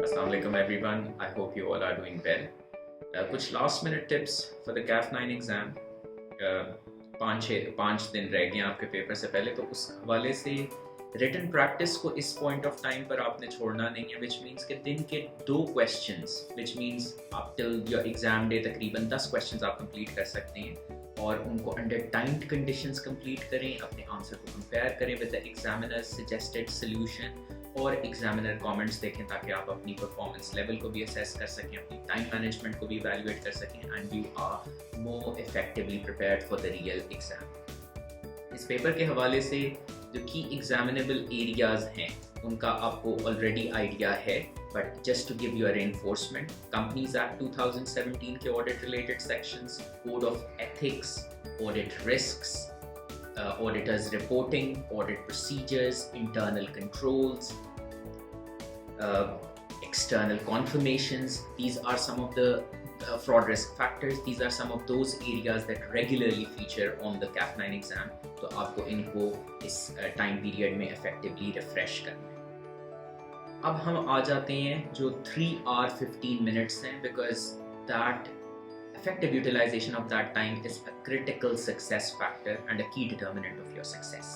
Assalamu alaikum everyone. I hope you all are doing well. कुछ last minute tips for the CAF 9 exam. पाँच दिन रह गए आपके पेपर से पहले, तो उस हवाले से रिटन प्रैक्टिस को इस पॉइंट ऑफ टाइम पर आपने छोड़ना नहीं है, विच मीन्स कि दिन के 2 क्वेश्चंस, विच मीन्स आप टिल योर एग्जाम डे तकरीबन 10 क्वेश्चंस आप कंप्लीट कर सकते हैं और उनको अंडर टाइम्ड कंडीशंस कंप्लीट करें, अपने आंसर को कंपेयर करें with the examiner suggested solution और एग्जामिनर कमेंट्स देखें ताकि आप अपनी परफॉर्मेंस लेवल को भी असेस कर सकें, अपनी टाइम मैनेजमेंट को भी इवैल्यूएट कर सकें and you are more effectively prepared for the real exam. इस पेपर के हवाले से जो की एग्जामिनेबल एरियाज हैं उनका आपको ऑलरेडी आइडिया है, but just to give you a reinforcement, companies act 2017 के audit related sections, code of ethics, audit risks, auditors reporting, audit procedures, internal controls, external confirmations. These are some of the fraud risk factors. These are some of those areas that regularly feature on the CAF 9 exam. तो आपको इनको इस time period में effectively refresh करना है। अब हम आ जाते हैं जो 3 hour 15 minutes हैं, because that effective utilization of that time is a critical success factor and a key determinant of your success.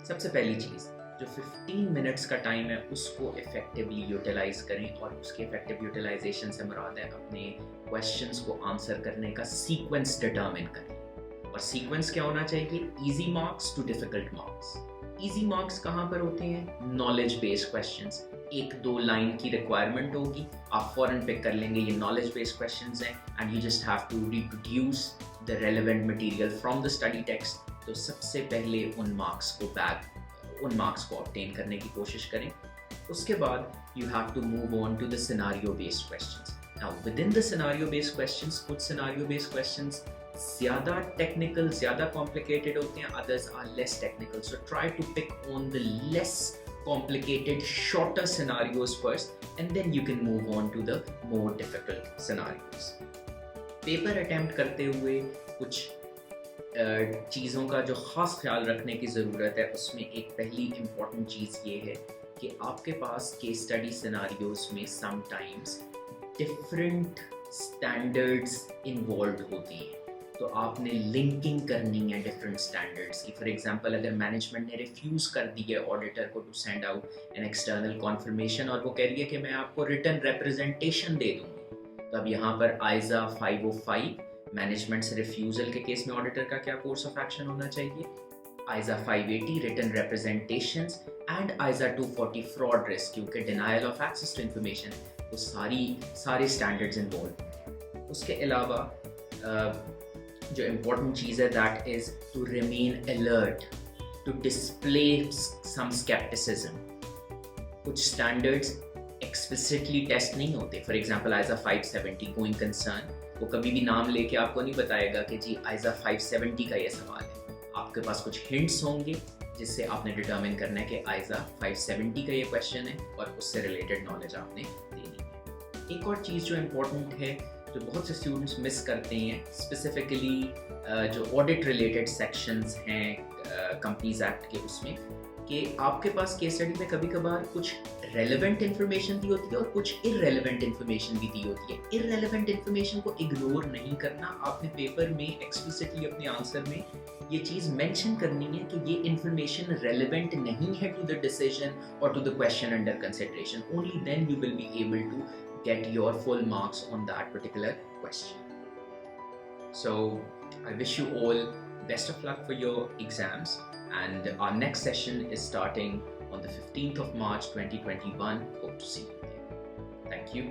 सबसे पहली चीज़, जो 15 मिनट्स का टाइम है उसको effectively utilize करें, और उसके effective utilization से मुराद है अपने questions को आंसर करने का sequence determine करें। और sequence क्या होना चाहिए? easy marks to difficult marks. easy marks कहाँ पर होते हैं? knowledge based questions, 1-2 लाइन की रिक्वायरमेंट होगी, आप फौरन पिक कर लेंगे ये नॉलेज बेस्ड क्वेश्चंस हैं and you just have to reproduce the relevant material from the study text. तो सबसे पहले उन मार्क्स को ऑब्टेन करने की कोशिश करें। उसके बाद you have to move on to the scenario based questions. Now within the scenario based questions, कुछ सिनेरियो बेस्ड क्वेश्चंस ज़्यादा टेक्निकल, ज़्यादा कॉम्प्लिकेटेड होते हैं, others are less technical, so try to pick on the less complicated, shorter scenarios first, and then you can move on to the more difficult scenarios. Paper attempt करते हुए कुछ चीज़ों का जो ख़ास ख्याल रखने की ज़रूरत है, उसमें एक पहली इम्पॉर्टेंट चीज़ ये है कि आपके पास केस स्टडी सिनारियोज में समटाइम्स डिफरेंट स्टैंडर्ड्स इन्वॉल्व होती हैं, तो आपने लिंकिंग करनी है डिफरेंट स्टैंडर्ड्स की। फॉर एग्जांपल, अगर मैनेजमेंट ने रिफ्यूज़ कर दी है ऑडिटर को to send out an external confirmation और वो कह रही है कि मैं आपको रिटन रिप्रेजेंटेशन दे दूंगी, तो अब यहाँ पर आइजा 505 मैनेजमेंट से रिफ्यूज़ल के केस में ऑडिटर का क्या कोर्स ऑफ एक्शन होना चाहिए, ISA 580 written representations and ISA 240 fraud risk, क्योंकि denial of access to information, तो सारे स्टैंडर्ड्स इन्वॉल्व। उसके अलावा जो इम्पोर्टेंट चीज़ है that is to remain alert, to display some scepticism. कुछ स्टैंडर्ड्स एक्सप्लिसिटली टेस्ट नहीं होते। For example, ISA 570 going concern, वो कभी भी नाम लेके आपको नहीं बताएगा कि जी आइजा 570 का ये सवाल है। आपके पास कुछ हिंट्स होंगे जिससे आपने डिटर्मिन करना है कि आइजा 570 का ये क्वेश्चन है और उससे रिलेटेड नॉलेज आपने देनी है। एक और चीज़ जो इम्पोर्टेंट है, जो बहुत से स्टूडेंट्स मिस करते हैं, स्पेसिफिकली जो ऑडिट रिलेटेड सेक्शंस हैं कंपनीज एक्ट के, उसमें कि आपके पास केस स्टडी में कभी कभार कुछ रेलेवेंट इन्फॉर्मेशन दी होती है और कुछ इररेलेवेंट इन्फॉर्मेशन भी दी होती है। इररेलेवेंट इन्फॉर्मेशन को इग्नोर नहीं करना, आपने पेपर में एक्सप्लिसिटली अपने आंसर में ये चीज़ मेंशन करनी है कि ये इन्फॉर्मेशन रेलेवेंट नहीं है टू द डिसीजन और to the question under consideration. Only then you will be able to get your full marks on that particular question. So I wish you all best of luck for your exams, and our next session is starting on the 15th of March 2021. Hope to see you there. Thank you.